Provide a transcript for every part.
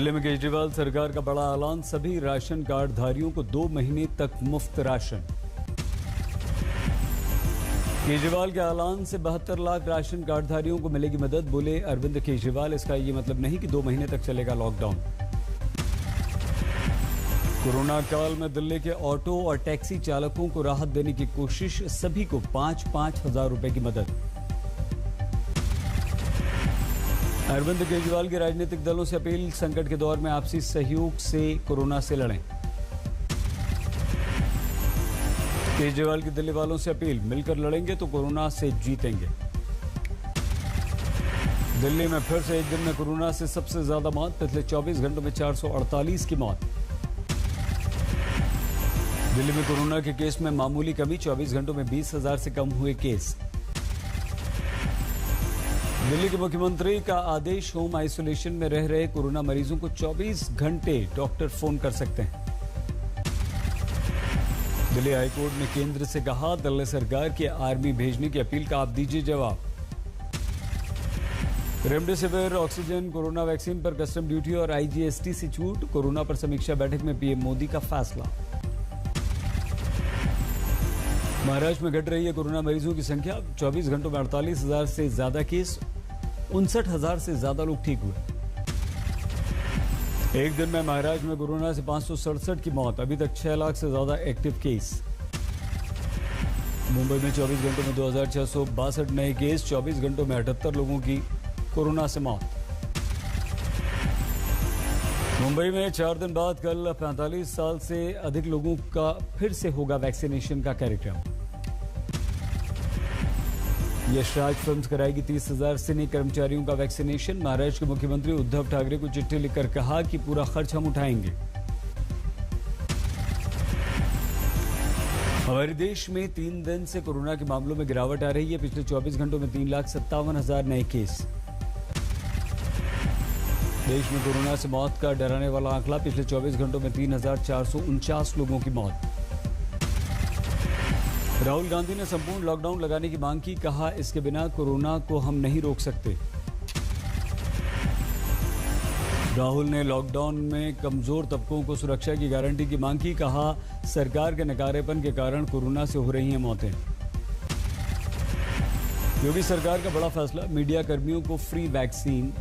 दिल्ली में केजरीवाल सरकार का बड़ा ऐलान, सभी राशन कार्ड धारियों को 2 महीने तक मुफ्त राशन। केजरीवाल के ऐलान से 72 लाख राशन कार्ड धारियों को मिलेगी मदद, बोले अरविंद केजरीवाल। इसका ये मतलब नहीं कि 2 महीने तक चलेगा लॉकडाउन। कोरोना काल में दिल्ली के ऑटो और टैक्सी चालकों को राहत देने की कोशिश, सभी को 5-5 हजार रुपए की मदद। अरविंद केजरीवाल की राजनीतिक दलों से अपील, संकट के दौर में आपसी सहयोग से कोरोना से लड़ें। केजरीवाल की दिल्ली वालों से अपील, मिलकर लड़ेंगे तो कोरोना से जीतेंगे। दिल्ली में फिर से एक दिन में कोरोना से सबसे ज्यादा मौत, पिछले 24 घंटों में 448 की मौत। दिल्ली में कोरोना के केस में मामूली कमी, 24 घंटों में 20,000 से कम हुए केस। दिल्ली के मुख्यमंत्री का आदेश, होम आइसोलेशन में रह रहे कोरोना मरीजों को 24 घंटे डॉक्टर फोन कर सकते हैं। दिल्ली हाईकोर्ट ने केंद्र से कहा, दिल्ली सरकार की आर्मी भेजने की अपील का आप दीजिए जवाब। रेमडेसिविर, ऑक्सीजन, कोरोना वैक्सीन पर कस्टम ड्यूटी और आईजीएसटी से छूट, कोरोना पर समीक्षा बैठक में पीएम मोदी का फैसला। महाराष्ट्र में घट रही है कोरोना मरीजों की संख्या, 24 घंटों में 48,000 से ज्यादा केस, 59,000 से ज्यादा लोग ठीक हुए। एक दिन में महाराष्ट्र में कोरोना से 567 की मौत, अभी तक 6 लाख से ज्यादा एक्टिव केस। मुंबई में 24 घंटों में 2,662 नए केस, 24 घंटों में 78 लोगों की कोरोना से मौत। मुंबई में 4 दिन बाद कल 45 साल से अधिक लोगों का फिर से होगा वैक्सीनेशन का कार्यक्रम। यशराज फिल्म्स कराएगी 30,000 सिने कर्मचारियों का वैक्सीनेशन। महाराष्ट्र के मुख्यमंत्री उद्धव ठाकरे को चिट्ठी लिखकर कहा कि पूरा खर्च हम उठाएंगे। हमारे देश में 3 दिन से कोरोना के मामलों में गिरावट आ रही है, पिछले 24 घंटों में 3,57,000 नए केस। देश में कोरोना से मौत का डराने वाला आंकड़ा, पिछले 24 घंटों में 3,449 लोगों की मौत। राहुल गांधी ने संपूर्ण लॉकडाउन लगाने की मांग की, कहा इसके बिना कोरोना को हम नहीं रोक सकते। राहुल ने लॉकडाउन में कमजोर तबकों को सुरक्षा की गारंटी की मांग की, कहा सरकार के नकारेपन के कारण कोरोना से हो रही हैं मौतें। योगी सरकार का बड़ा फैसला, मीडिया कर्मियों को फ्री वैक्सीन,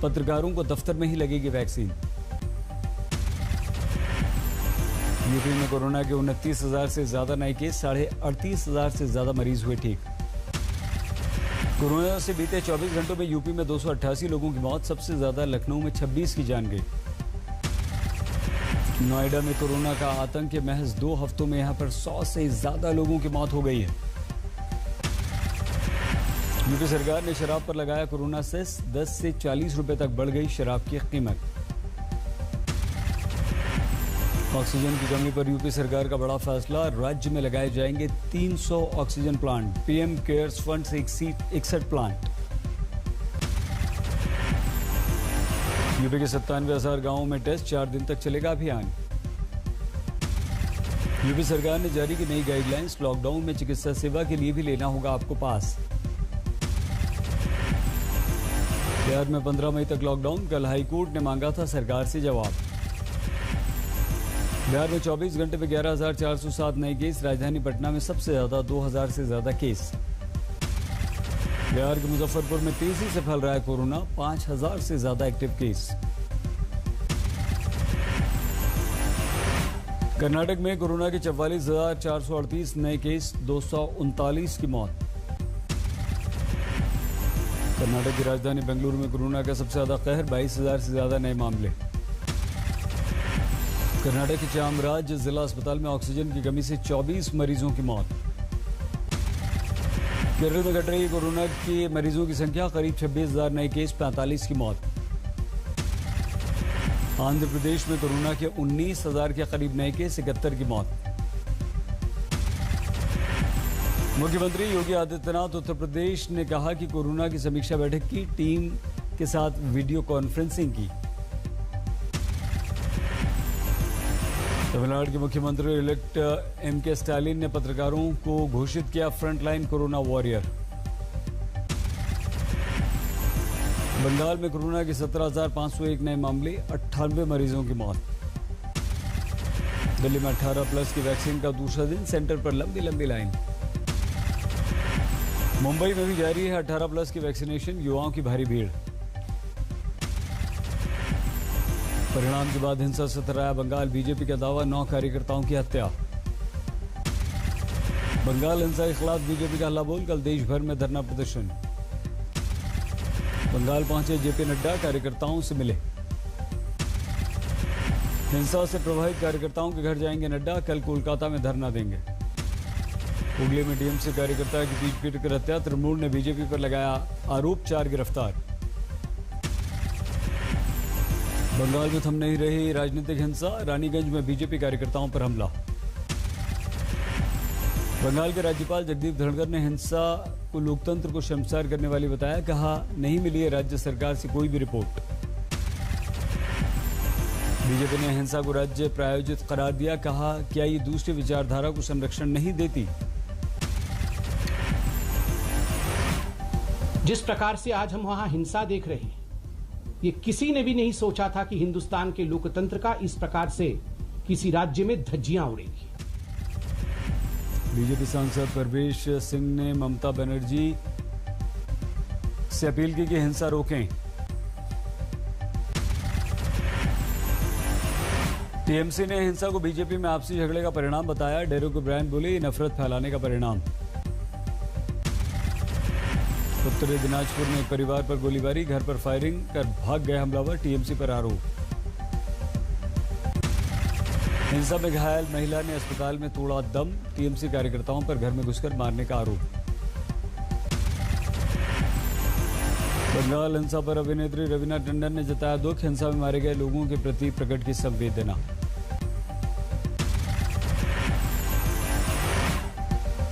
पत्रकारों को दफ्तर में ही लगेगी वैक्सीन। यूपी में कोरोना के 29,000 से ज्यादा नए केस, 38,500 से ज्यादा मरीज हुए ठीक। कोरोना से बीते 24 घंटों में यूपी में 288 लोगों की मौत, सबसे ज्यादा लखनऊ में 26 की जान गई। नोएडा में कोरोना का आतंक, महज 2 हफ्तों में यहां पर 100 से ज्यादा लोगों की मौत हो गई है। यूपी सरकार ने शराब पर लगाया कोरोना सेस, 10 से 40 रुपए तक बढ़ गई शराब की कीमत। ऑक्सीजन की कमी पर यूपी सरकार का बड़ा फैसला, राज्य में लगाए जाएंगे 300 oxygen plant, PM cares fund से 61 प्लांट। यूपी के 97,000 गांवों में टेस्ट, 4 दिन तक चलेगा अभियान। यूपी सरकार ने जारी की नई गाइडलाइंस, लॉकडाउन में चिकित्सा सेवा के लिए भी लेना होगा आपको पास। बिहार में 15 मई तक लॉकडाउन, कल हाईकोर्ट ने मांगा था सरकार से जवाब। बिहार में 24 घंटे में 11,407 नए केस, राजधानी पटना में सबसे ज्यादा 2,000 से ज्यादा केस। बिहार के मुजफ्फरपुर में तेजी से फैल रहा है कोरोना, 5,000 से ज्यादा एक्टिव केस। कर्नाटक में कोरोना के 44,438 नए केस, 239 की मौत। कर्नाटक की राजधानी बेंगलुरु में कोरोना का सबसे ज्यादा कहर, 22,000 से ज्यादा नए मामले। कर्नाटक के चामराज जिला अस्पताल में ऑक्सीजन की कमी से 24 मरीजों की मौत। केरल में घट रही कोरोना के मरीजों की संख्या, करीब 26,000 नए केस, 45 की मौत। आंध्र प्रदेश में कोरोना के 19,000 के करीब नए केस, 71 की मौत। मुख्यमंत्री योगी आदित्यनाथ उत्तर प्रदेश ने कहा कि कोरोना की समीक्षा बैठक की, टीम के साथ वीडियो कॉन्फ्रेंसिंग की। तमिलनाडु के मुख्यमंत्री इलेक्ट एम.के. स्टालिन ने पत्रकारों को घोषित किया फ्रंटलाइन कोरोना वॉरियर। बंगाल में कोरोना के 17,501 नए मामले, 98 मरीजों की मौत। दिल्ली में 18 प्लस की वैक्सीन का दूसरा दिन, सेंटर पर लंबी लंबी लाइन। मुंबई में भी जारी है 18 प्लस की वैक्सीनेशन, युवाओं की भारी भीड़। परिणाम के बाद हिंसा से थर्राया बंगाल, बीजेपी का दावा 9 कार्यकर्ताओं की हत्या। बंगाल हिंसा के खिलाफ बीजेपी का हल्ला बोल, कल देश भर में धरना प्रदर्शन। बंगाल पहुंचे जेपी नड्डा, कार्यकर्ताओं से मिले। हिंसा से प्रभावित कार्यकर्ताओं के घर जाएंगे नड्डा, कल कोलकाता में धरना देंगे। हुगली में टीएमसी कार्यकर्ता की पीट कर हत्या, तृणमूल ने बीजेपी पर लगाया आरोप, 4 गिरफ्तार। बंगाल में थम नहीं रही राजनीतिक हिंसा, रानीगंज में बीजेपी कार्यकर्ताओं पर हमला। बंगाल के राज्यपाल जगदीप धनखड़ ने हिंसा को लोकतंत्र को शर्मसार करने वाली बताया, कहा नहीं मिली है राज्य सरकार से कोई भी रिपोर्ट। बीजेपी ने हिंसा को राज्य प्रायोजित करार दिया, कहा क्या ये दूसरी विचारधारा को संरक्षण नहीं देती। जिस प्रकार से आज हम वहां हिंसा देख रहे हैं, ये किसी ने भी नहीं सोचा था कि हिंदुस्तान के लोकतंत्र का इस प्रकार से किसी राज्य में धज्जियां उड़ेगी। बीजेपी सांसद परवेश सिंह ने ममता बनर्जी से अपील की कि हिंसा रोकें। टीएमसी ने हिंसा को बीजेपी में आपसी झगड़े का परिणाम बताया, डेरेक ओब्रायन बोले ये नफरत फैलाने का परिणाम। उत्तरी दिनाजपुर में एक परिवार पर गोलीबारी, घर पर फायरिंग कर भाग गए हमलावर, टीएमसी पर आरोप। हिंसा में घायल महिला ने अस्पताल में तोड़ा दम, टीएमसी कार्यकर्ताओं पर घर में घुसकर मारने का आरोप। बंगाल हिंसा पर अभिनेत्री रवीना टंडन ने जताया दुख, हिंसा में मारे गए लोगों के प्रति प्रकट की संवेदना।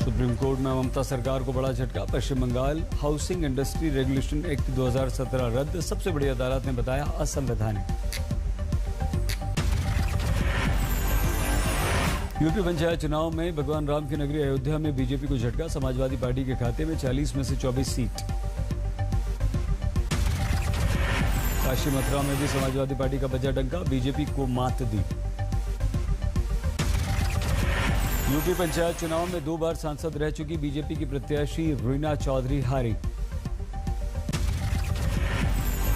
सुप्रीम कोर्ट में ममता सरकार को बड़ा झटका, Paschim Bengal housing industry regulation act 2017 रद्द, सबसे बड़ी अदालत ने बताया असंवैधानिक। यूपी पंचायत चुनाव में भगवान राम की नगरी अयोध्या में बीजेपी को झटका, समाजवादी पार्टी के खाते में 40 में से 24 सीट। काशी मथुरा में भी समाजवादी पार्टी का बजा डंका, बीजेपी को मात दी। यूपी पंचायत चुनाव में 2 बार सांसद रह चुकी बीजेपी की प्रत्याशी रीना चौधरी हारी।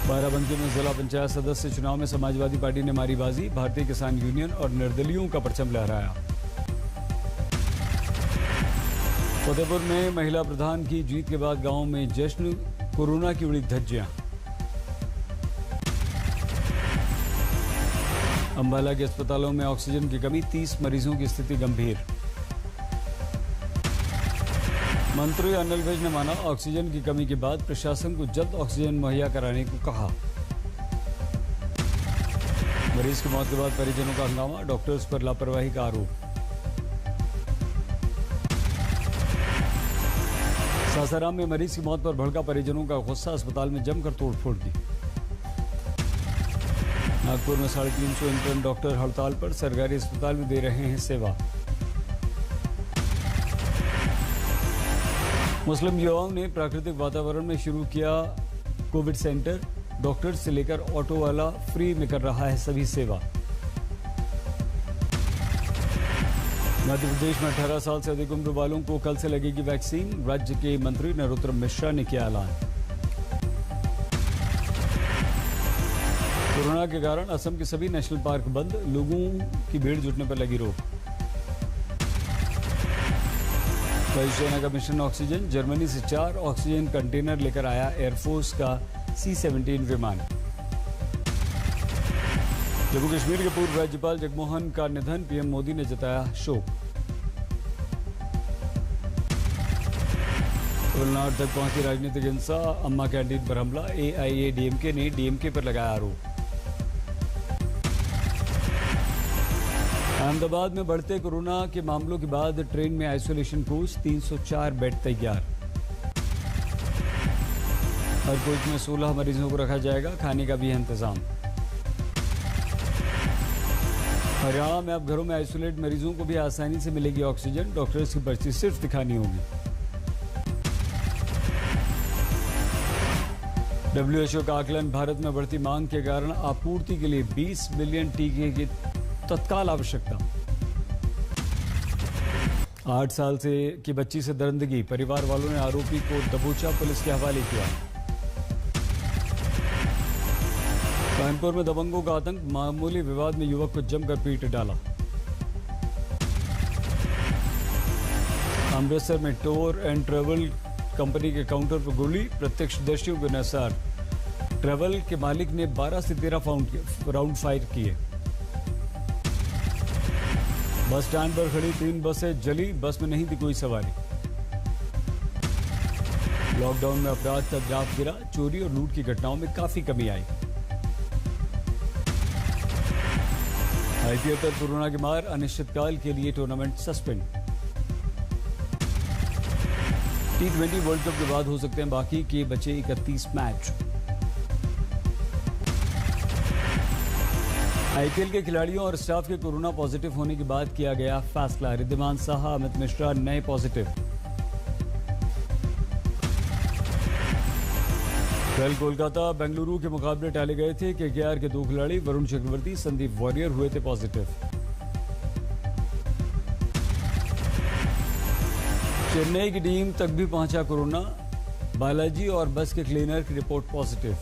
बाराबंकी में जिला पंचायत सदस्य चुनाव में समाजवादी पार्टी ने मारी बाजी, भारतीय किसान यूनियन और निर्दलियों का परचम लहराया। फतेहपुर में महिला प्रधान की जीत के बाद गांव में जश्न, कोरोना की उड़ी धज्जियां। अंबाला के अस्पतालों में ऑक्सीजन की कमी, 30 मरीजों की स्थिति गंभीर। मंत्री अनिल विज ने माना ऑक्सीजन की कमी के बाद प्रशासन को जल्द ऑक्सीजन मुहैया कराने को कहा। मरीज की मौत के बाद परिजनों का हंगामा, डॉक्टर्स पर लापरवाही का आरोप। सासाराम में मरीज की मौत पर भड़का परिजनों का गुस्सा, अस्पताल में जमकर तोड़फोड़ की। नागपुर में 350 इंटर्न डॉक्टर हड़ताल पर, सरकारी अस्पताल में दे रहे हैं सेवा। मुस्लिम युवाओं ने प्राकृतिक वातावरण में शुरू किया कोविड सेंटर, डॉक्टर से लेकर ऑटो वाला फ्री में कर रहा है सभी सेवा। मध्य प्रदेश में 18 साल से अधिक उम्र वालों को कल से लगेगी वैक्सीन, राज्य के मंत्री नरोत्तम मिश्रा ने किया ऐलान। कोरोना के कारण असम के सभी नेशनल पार्क बंद, लोगों की भीड़ जुटने पर लगी रोक। वायुसेना का मिशन ऑक्सीजन, जर्मनी से 4 ऑक्सीजन कंटेनर लेकर आया एयरफोर्स का C-17 विमान। जम्मू कश्मीर के पूर्व राज्यपाल जगमोहन का निधन, पीएम मोदी ने जताया शोक। तमिलनाडु तक पहुंची राजनीतिक हिंसा, अम्मा कैंटीन पर हमला, AIADMK ने DMK पर लगाया आरोप। अहमदाबाद में बढ़ते कोरोना के मामलों के बाद ट्रेन में आइसोलेशन कोच, 304 बेड तैयार। हर कोच में 16 मरीजों को रखा जाएगा, खाने का भी है इंतजाम। हरियाणा में अब घरों में आइसोलेट मरीजों को भी आसानी से मिलेगी ऑक्सीजन, डॉक्टर्स की पर्ची सिर्फ दिखानी होगी। WHO का आकलन, भारत में बढ़ती मांग के कारण आपूर्ति के लिए 20 मिलियन टीके की तत्काल आवश्यकता। 8 साल की बच्ची से दरिंदगी, परिवार वालों ने आरोपी को दबोचा, पुलिस के हवाले किया। कानपुर में दबंगों का आतंक, मामूली विवाद में युवक को जमकर पीट डाला। अमृतसर में टूर एंड ट्रेवल कंपनी के काउंटर पर गोली, प्रत्यक्षदर्शियों के अनुसार ट्रेवल के मालिक ने 12 से 13 राउंड फायर किए। बस स्टैंड पर खड़ी 3 बसें जली, बस में नहीं थी कोई सवारी। लॉकडाउन में अपराध का ग्राफ गिरा, चोरी और लूट की घटनाओं में काफी कमी आई। IPL पर कोरोना की मार, अनिश्चितकाल के लिए tournament suspend. T20 world cup के बाद हो सकते हैं बाकी के बचे 31 मैच। IPL के खिलाड़ियों और स्टाफ के कोरोना पॉजिटिव होने के बाद किया गया फैसला, रिद्धिमान साहा, अमित मिश्रा नए पॉजिटिव। कल कोलकाता बेंगलुरु के मुकाबले टाले गए थे। KKR के 2 खिलाड़ी वरुण चक्रवर्ती, संदीप वॉरियर हुए थे पॉजिटिव। चेन्नई की टीम तक भी पहुंचा कोरोना, बालाजी और बस के क्लीनर की रिपोर्ट पॉजिटिव।